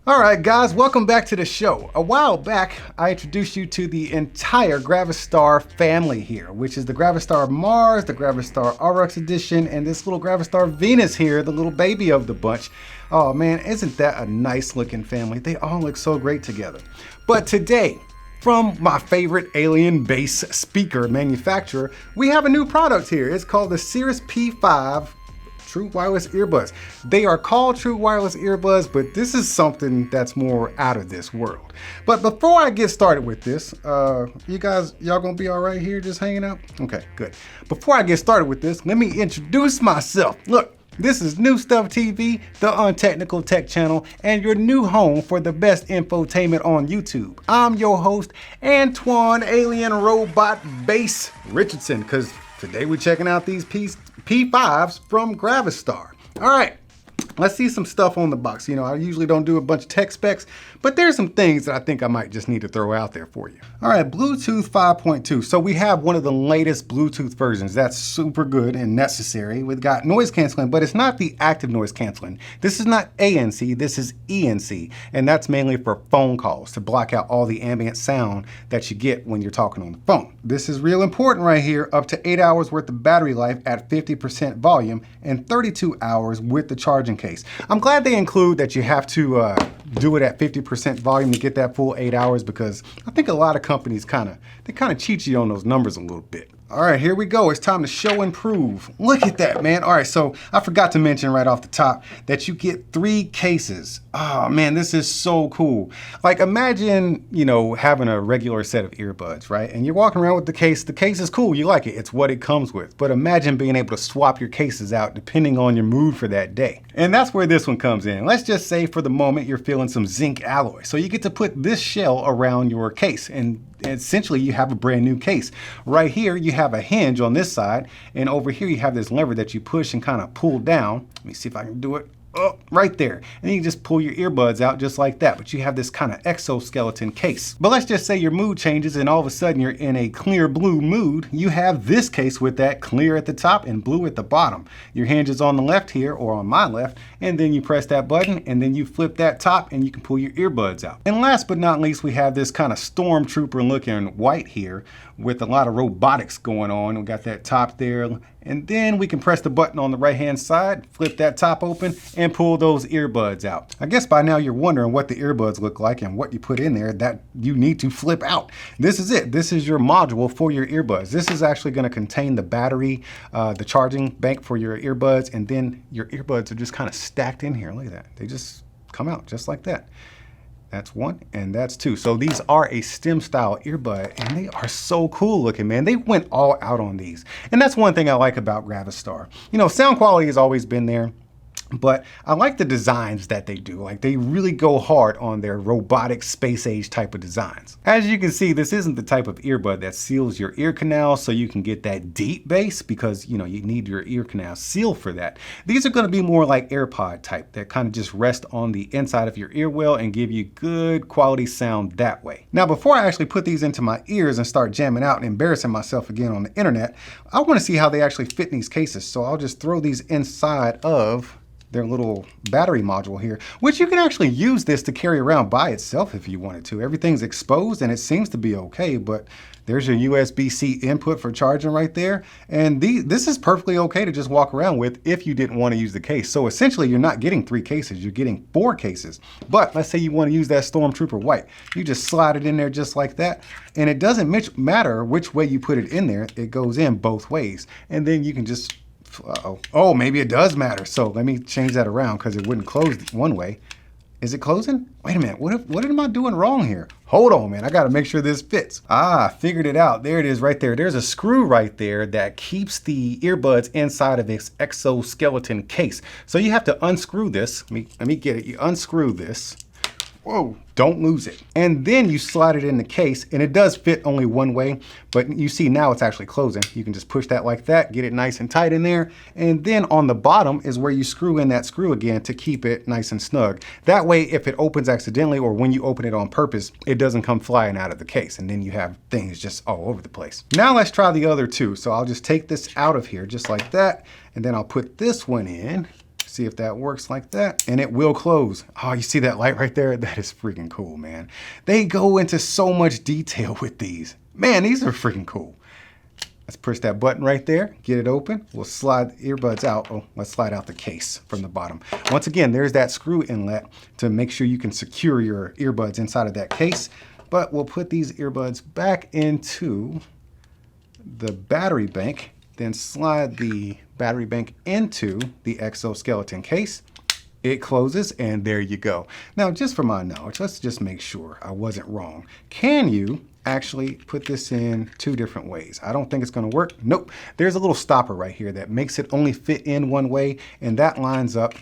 All right, guys, welcome back to the show. A while back, I introduced you to the entire Gravastar family here, which is the Gravastar Mars, the Gravastar RX Edition, and this little Gravastar Venus here, the little baby of the bunch. Oh man, isn't that a nice looking family? They all look so great together. But today, from my favorite alien bass speaker manufacturer, we have a new product here. It's called the Sirius P5 True Wireless Earbuds. They are called True Wireless Earbuds, but this is something that's more out of this world. But before I get started with this, y'all gonna be all right here just hanging out? Okay, good. Before I get started with this, let me introduce myself. Look, this is New Stuff TV, the Untechnical Tech channel, and your new home for the best infotainment on YouTube. I'm your host, Antoine Alien Robot Bass Richardson, because today we're checking out these P5s from Gravastar. All right, let's see some stuff on the box. You know, I usually don't do a bunch of tech specs, but there's some things that I think I might just need to throw out there for you. All right, Bluetooth 5.2. So we have one of the latest Bluetooth versions. That's super good and necessary. We've got noise canceling, but it's not the active noise canceling. This is not ANC, this is ENC, and that's mainly for phone calls to block out all the ambient sound that you get when you're talking on the phone. This is real important right here, up to 8 hours worth of battery life at 50% volume and 32 hours with the charging case. I'm glad they include that you have to do it at 50% volume to get that full 8 hours, because I think a lot of companies kind of cheat you on those numbers a little bit. All right, here we go. It's time to show and prove. Look at that, man. All right, so I forgot to mention right off the top that you get 3 cases. Oh man, this is so cool. Like imagine, you know, having a regular set of earbuds, right? And you're walking around with the case. The case is cool, you like it. It's what it comes with. But imagine being able to swap your cases out depending on your mood for that day. And that's where this one comes in. Let's just say for the moment you're feeling some zinc alloy. So you get to put this shell around your case, and essentially you have a brand new case. Right here you have a hinge on this side, and over here you have this lever that you push and kind of pull down. Let me see if I can do it. Oh, right there. And you just pull your earbuds out just like that, but you have this kind of exoskeleton case. But let's just say your mood changes and all of a sudden you're in a clear blue mood. You have this case with that clear at the top and blue at the bottom. Your hinge is on the left here, or on my left, and then you press that button and then you flip that top and you can pull your earbuds out. And last but not least, we have this kind of stormtrooper looking white here with a lot of robotics going on. We got that top there, and then we can press the button on the right hand side, flip that top open, and pull those earbuds out. I guess by now you're wondering what the earbuds look like and what you put in there that you need to flip out. This is it. This is your module for your earbuds. This is actually going to contain the battery, the charging bank for your earbuds, and then your earbuds are just kind of stacked in here. Look at that. They just come out just like that. That's 1 and that's 2. So these are a stem style earbud, and they are so cool looking, man. They went all out on these. And that's one thing I like about Gravastar. You know, sound quality has always been there, but I like the designs that they do. Like, they really go hard on their robotic space age type of designs. As you can see, this isn't the type of earbud that seals your ear canal so you can get that deep bass, because you know you need your ear canal sealed for that. These are going to be more like AirPod type that kind of just rest on the inside of your ear well and give you good quality sound that way. Now, before I actually put these into my ears and start jamming out and embarrassing myself again on the internet, I want to see how they actually fit in these cases. So I'll just throw these inside of their little battery module here, which you can actually use this to carry around by itself if you wanted to. Everything's exposed and it seems to be okay, but there's your USB-C input for charging right there. And this is perfectly okay to just walk around with if you didn't want to use the case. So essentially you're not getting 3 cases, you're getting 4 cases. But let's say you want to use that Stormtrooper white. You just slide it in there just like that. And it doesn't matter which way you put it in there. It goes in both ways. And then you can just oh, maybe it does matter. So let me change that around because it wouldn't close one way. Is it closing? Wait a minute, what am I doing wrong here? Hold on, man, I gotta make sure this fits. Ah, figured it out. There it is right there. There's a screw right there that keeps the earbuds inside of its exoskeleton case. So you have to unscrew this. Let me get it. You unscrew this. Whoa, don't lose it. And then you slide it in the case, and it does fit only one way, but you see now it's actually closing. You can just push that like that, get it nice and tight in there, and then on the bottom is where you screw in that screw again to keep it nice and snug. That way, if it opens accidentally or when you open it on purpose, it doesn't come flying out of the case, and then you have things just all over the place. Now let's try the other 2. So I'll just take this out of here just like that, and then I'll put this one in. See if that works like that, and it will close. Oh, you see that light right there? That is freaking cool, man. They go into so much detail with these. Man, these are freaking cool. Let's push that button right there, get it open. We'll slide the earbuds out. Oh, let's slide out the case from the bottom. Once again, there's that screw inlet to make sure you can secure your earbuds inside of that case. But we'll put these earbuds back into the battery bank, then slide the battery bank into the exoskeleton case. It closes, and there you go. Now, just for my knowledge, let's just make sure I wasn't wrong. Can you actually put this in two different ways? I don't think it's gonna work. Nope, there's a little stopper right here that makes it only fit in one way, and that lines up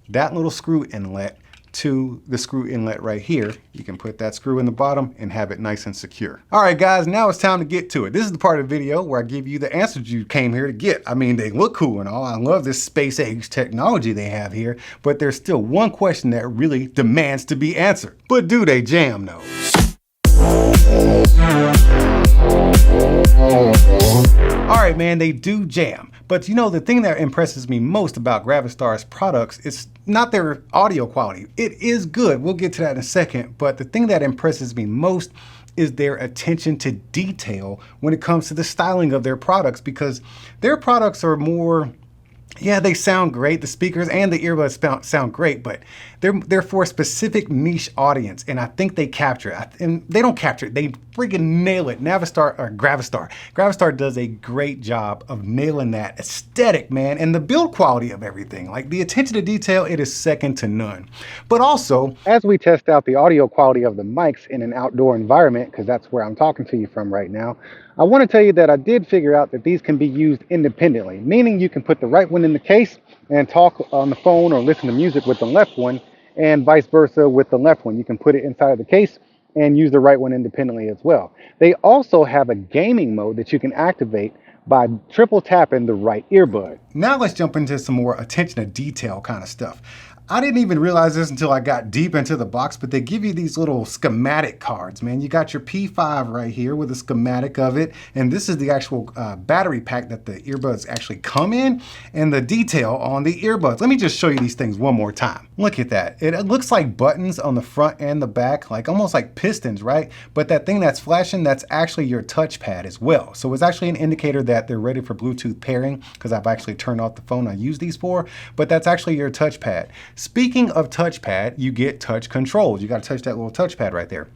that little screw inlet to the screw inlet right here. You can put that screw in the bottom and have it nice and secure. All right, guys, now it's time to get to it. This is the part of the video where I give you the answers you came here to get. I mean, they look cool and all. I love this space age technology they have here, but there's still one question that really demands to be answered. But do they jam though? All right, man, they do jam. But you know, the thing that impresses me most about Gravastar's products is not their audio quality. It is good. We'll get to that in a second. But the thing that impresses me most is their attention to detail when it comes to the styling of their products, because their products are more, yeah, they sound great. The speakers and the earbuds sound great, but they're for a specific niche audience, and I think they capture it. And they don't capture it, they freaking nail it. Gravastar does a great job of nailing that aesthetic, man, and the build quality of everything. Like the attention to detail, it is second to none. But also, as we test out the audio quality of the mics in an outdoor environment, because that's where I'm talking to you from right now, I want to tell you that I did figure out that these can be used independently, meaning you can put the right one in the case and talk on the phone or listen to music with the left one, and vice versa with the left one. You can put it inside of the case and use the right one independently as well. They also have a gaming mode that you can activate by triple tapping the right earbud. Now let's jump into some more attention to detail kind of stuff. I didn't even realize this until I got deep into the box, but they give you these little schematic cards, man. You got your P5 right here with a schematic of it, and this is the actual battery pack that the earbuds actually come in, and the detail on the earbuds. Let me just show you these things one more time. Look at that. It looks like buttons on the front and the back, like almost like pistons, right? But that thing that's flashing, that's actually your touchpad as well. So it's actually an indicator that they're ready for Bluetooth pairing, because I've actually turned off the phone I use these for, but that's actually your touchpad. Speaking of touchpad, you get touch controls. You got to touch that little touchpad right there.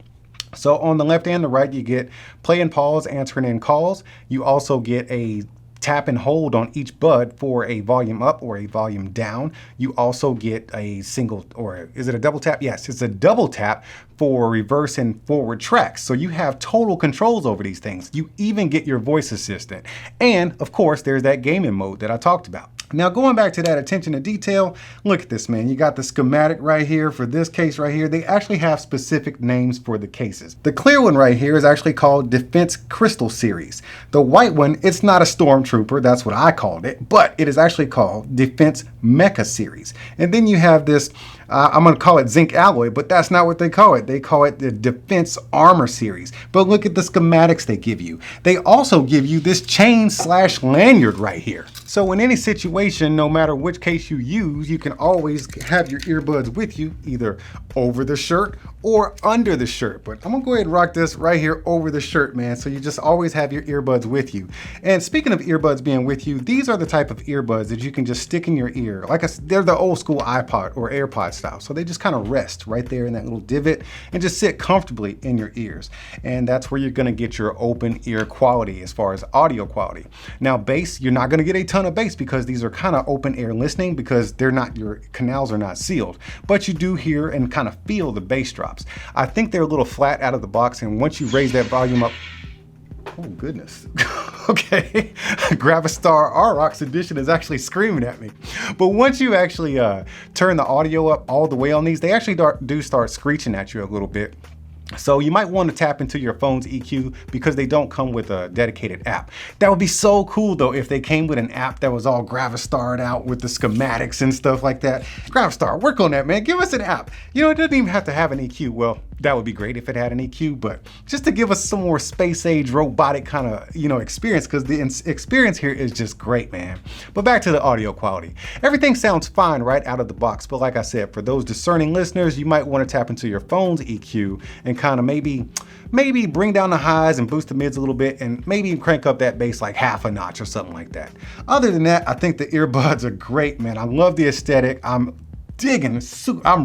So on the left and the right, you get play and pause, answering in calls. You also get a tap and hold on each bud for a volume up or a volume down. You also get a single, or is it a double tap? Yes, it's a double tap for reverse and forward tracks. So you have total controls over these things. You even get your voice assistant. And of course, there's that gaming mode that I talked about. Now, going back to that attention to detail, look at this, man. You got the schematic right here for this case right here. They actually have specific names for the cases. The clear one right here is actually called Defense Crystal Series. The white one, it's not a Stormtrooper, that's what I called it, but it is actually called Defense Mecha Series. And then you have this, I'm gonna call it zinc alloy, but that's not what they call it. They call it the Defense Armor Series. But look at the schematics they give you. They also give you this chain / lanyard right here. So in any situation, no matter which case you use, you can always have your earbuds with you, either over the shirt or under the shirt. But I'm gonna go ahead and rock this right here over the shirt, man. So you just always have your earbuds with you. And speaking of earbuds being with you, these are the type of earbuds that you can just stick in your ear. Like I said, they're the old school iPod or AirPod style. So they just kind of rest right there in that little divot and just sit comfortably in your ears. And that's where you're gonna get your open ear quality as far as audio quality. Now bass, you're not gonna get a ton of bass because these are kind of open air listening, because they're not, your canals are not sealed, but you do hear and kind of feel the bass drops. I think they're a little flat out of the box, and once you raise that volume up, oh goodness. Okay, Gravastar ROX edition is actually screaming at me. But once you actually turn the audio up all the way on these, they actually do start screeching at you a little bit. So you might want to tap into your phone's EQ, because they don't come with a dedicated app. That would be so cool though if they came with an app that was all Gravastar'd out with the schematics and stuff like that. Gravastar, work on that, man. Give us an app. You know, it doesn't even have to have an EQ. Well, That would be great if it had an EQ, but just to give us some more space age robotic kind of, experience, because the experience here is just great, man. But back to the audio quality. Everything sounds fine right out of the box, but like I said, for those discerning listeners, you might want to tap into your phone's EQ and kind of maybe bring down the highs and boost the mids a little bit, and maybe crank up that bass like half a notch or something like that. Other than that, I think the earbuds are great, man. I love the aesthetic. I'm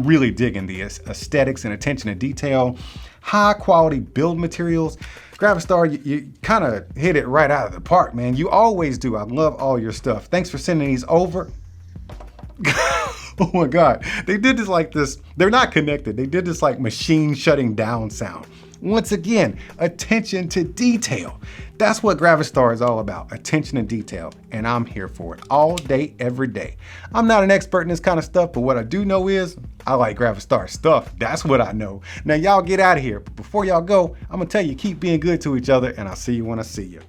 really digging the aesthetics and attention to detail. High quality build materials. Gravastar, you kind of hit it right out of the park, man. You always do. I love all your stuff. Thanks for sending these over. Oh my God, they did this like this. They're not connected. They did this like machine shutting down sound. Once again, attention to detail. That's what Gravastar is all about, attention to detail, and I'm here for it all day, every day. I'm not an expert in this kind of stuff, but what I do know is I like Gravastar stuff. That's what I know. Now y'all get out of here, but before y'all go, I'm gonna tell you, keep being good to each other, and I'll see you when I see you.